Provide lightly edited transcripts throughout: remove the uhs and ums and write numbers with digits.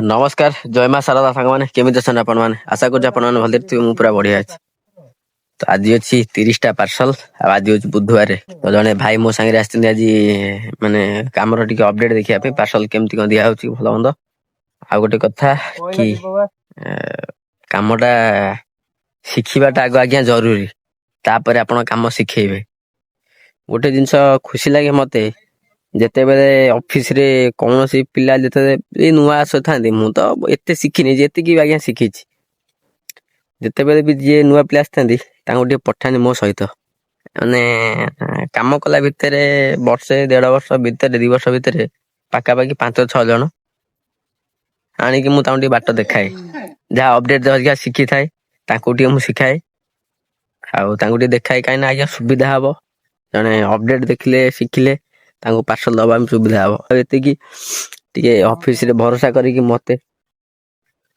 नमस्कार जय माँ शारदा सांग मैंने केमी अच्छा आपण मैंने आशा कर भल मु पूरा बढ़िया अच्छे। तो आज अच्छी 30टा पार्सल आज हूँ बुधवार तो जड़े भाई मो सांगे आज माने कम टे अपडेट देखा पार्सल केमती कौन दिया भल मंद आ गोटे कथा कि कमटा शिखिबाटा आग आज्ञा जरूरी तापर आपण कम शिखेबे गोटे जिनस खुशी लगे मते जिते बेले ऑफिस रे कौन सी पिला जिते नुआ आसु था मु तो एते शिखिनी जी आज्ञा शिखी जिते बेले भी जी नुआ पिला आसती पठानी मो सहित माने काम कला भितर वर्षे 1.5 वर्ष भितर 2 वर्ष भितर पाखापाखि 5-6 जन आणिकी मु बाट देखाए जहाँ अपडेट जहाँ शिखी थाए मु शिखाए आउ देखाए कहीं आज्ञा सुविधा हम जड़े अपडेट देखिले शिखिले पार्सल दबा सुविधा हम ये ऑफिस रे भरोसा करी मते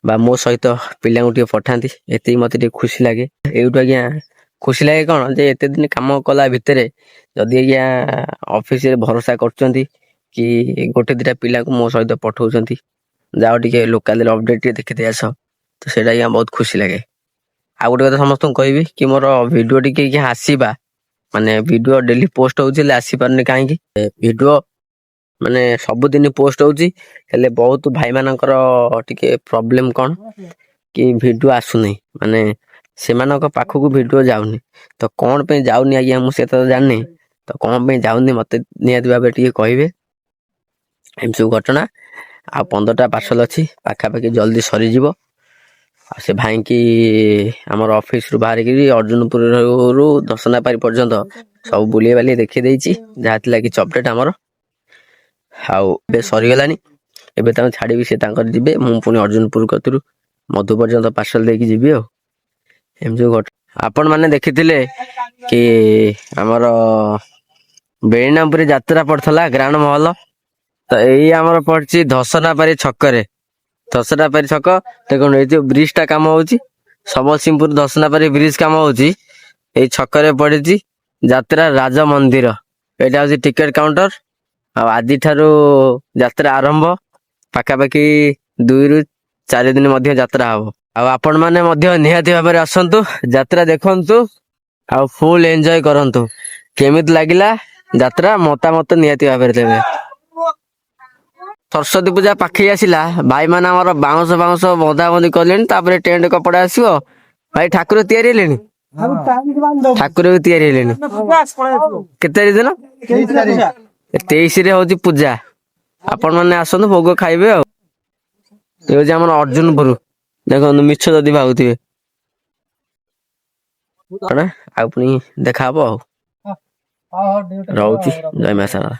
बा मो सहित पिला पठाती ये मत खुशी लगे एटू आज्ञा खुशी लगे कौन जे एत दिन कम कला भितर जदि आज्ञा ऑफिस रे भरोसा कर कि गोटे 2टा पिला को मो सहित पठाउछंती जाओ टिके लोकल अपडेट देखते आस तो सेटा आज्ञा बहुत खुशी लगे। आ गोटे कथा समस्त कहबी कि मोर वीडियो टिके आसीबा माने वीडियो डेली पोस्ट होउछि आसी पारने कहीं वीडियो माने सबुदिन पोस्ट होउछि हेले बहुत भाई मानकर टिके प्रॉब्लम कौन कि वीडियो आसुनी माने सेमानक पाखकू वीडियो जाउनी तो कौन पे जाउनी आज्ञा मु से तो जाननी तो कौन पे जाउनी मते नियत भाबे टिके कहबे एम सब घटना आ 15टा पार्सल अछि पाखापाखि जल्दी सरी जीवो से भाई की आमर ऑफिस रु बाहर की अर्जुनपुर रु दर्शनापारी पर्यंत सब बुले बाली देखी देछि जहा थिला कि अपडेट आमर हाउ बे सरीगलानी एबे तां छाड़ी से तांकर जिबे मु पुनी अर्जुनपुर कतरु मधु पर्यंत पार्सल देकी जिबी हो एम जो घट आपण माने देखिथिले कि आमर बेणीनापुरी यात्रा पड़थला ग्रांड महल तो एई आमर पड़छि दर्शनापारी छकरे दर्शनापारी छक देखो ये ब्रिज टा काम होउछि सबलसिंहपुर दर्शनापारी ब्रिज काम होउछि एई छकरे पड़िछि यात्रा राज मंदिर एटा होछि टिकट काउंटर आदि ठारू यात्रा आरंभ पाखापाखि 2 ରୁ 4 दिन मध्य यात्रा हबो आपण माने मध्य निहाती भाबरे आसंतु यात्रा देखंतु आ फुल एन्जॉय करंतु केमित लागिला यात्रा मतामत निहाती भाबरे देबे। सरस्वती पूजा पाखे आसिला भाई माने हमर बाउंस बाउंस बंधा बंधी करलेनी तापरे टेंट कपड़ा आसीबो भाई ठाकुर तयारी हेलेनी ठाकुर भी तयारी हेलेनी केते दिन 23 रे होची पूजा आपण माने आसनु भोग खाइबे आ ए होची हमर अर्जुनपुर देखो मिछ जदी भाउतिबे आ पुनी देखाबो रहउची जय मां शारदा।